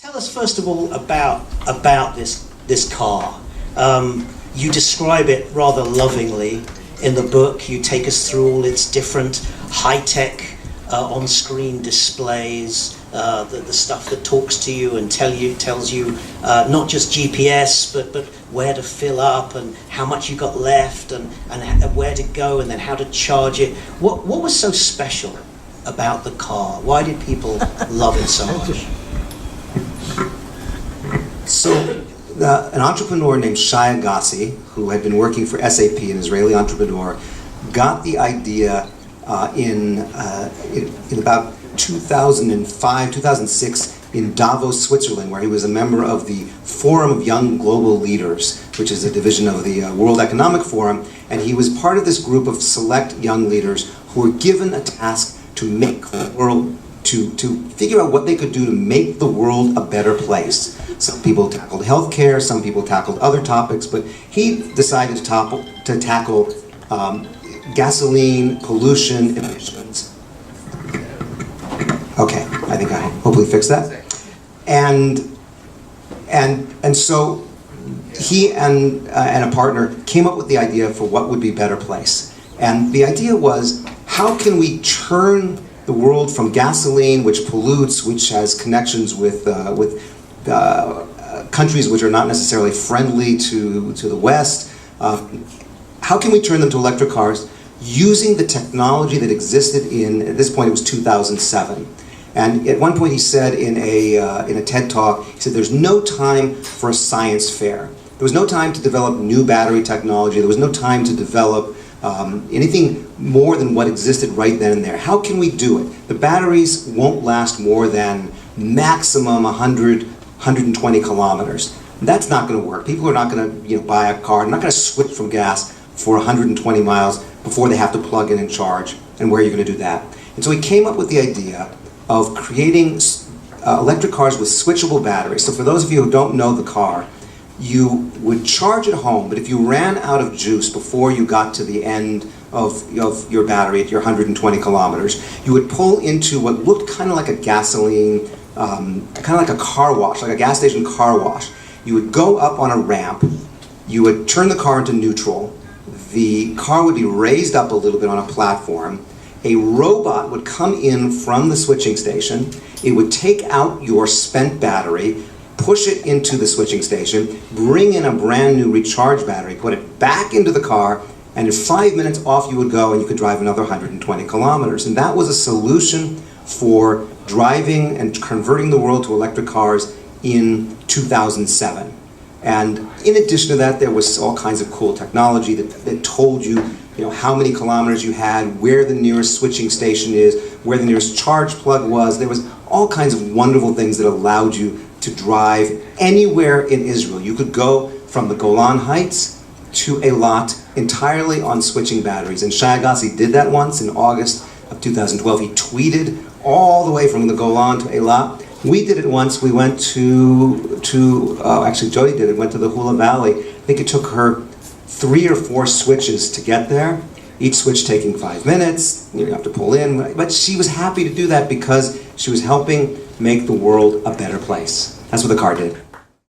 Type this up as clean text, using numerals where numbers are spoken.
Tell us first of all about this car. You describe it rather lovingly in the book. You take us through all its different high-tech on-screen displays, the stuff that talks to you and tells you not just GPS, but where to fill up and how much you got left and where to go and then how to charge it. What was so special about the car? Why did people love it so much? So, an entrepreneur named Shai Agassi, who had been working for SAP, an Israeli entrepreneur, got the idea in about 2005, 2006 in Davos, Switzerland, where he was a member of the Forum of Young Global Leaders, which is a division of the World Economic Forum, and he was part of this group of select young leaders who were given a task to make the world, to figure out what they could do to make the world a better place. Some people tackled healthcare, some people tackled other topics, but he decided to tackle gasoline, pollution, emissions. Okay, I think I hopefully fixed that. And so he and a partner came up with the idea for what would be a better place. And the idea was, how can we turn the world from gasoline, which pollutes, which has connections with countries which are not necessarily friendly to the West, how can we turn them to electric cars using the technology that existed at this point it was 2007. And at one point he said in a TED Talk, he said there's no time for a science fair. There was no time to develop new battery technology. There was no time to develop anything more than what existed right then and there. How can we do it? The batteries won't last more than maximum 120 kilometers. That's not going to work. People are not going to buy a car, not going to switch from gas for 120 miles before they have to plug in and charge. And where are you going to do that? And so he came up with the idea of creating electric cars with switchable batteries. So for those of you who don't know the car, you would charge at home, but if you ran out of juice before you got to the end of your battery at your 120 kilometers, you would pull into what looked kind of like a gasoline, kind of like a car wash, like a gas station car wash. You would go up on a ramp, you would turn the car into neutral, the car would be raised up a little bit on a platform, a robot would come in from the switching station, it would take out your spent battery, push it into the switching station, bring in a brand new recharge battery, put it back into the car, and in 5 minutes off you would go and you could drive another 120 kilometers. And that was a solution for driving and converting the world to electric cars in 2007. And in addition to that, there was all kinds of cool technology that told you, how many kilometers you had, where the nearest switching station is, where the nearest charge plug was. There was all kinds of wonderful things that allowed you to drive anywhere in Israel. You could go from the Golan Heights to Eilat entirely on switching batteries. And Shai Agassi did that once in August of 2012. He tweeted all the way from the Golan to Eilat. We did it once. We went actually Jody did it, went to the Hula Valley. I think it took her 3 or 4 switches to get there, each switch taking 5 minutes. You have to pull in. But she was happy to do that because she was helping make the world a better place. That's what the car did.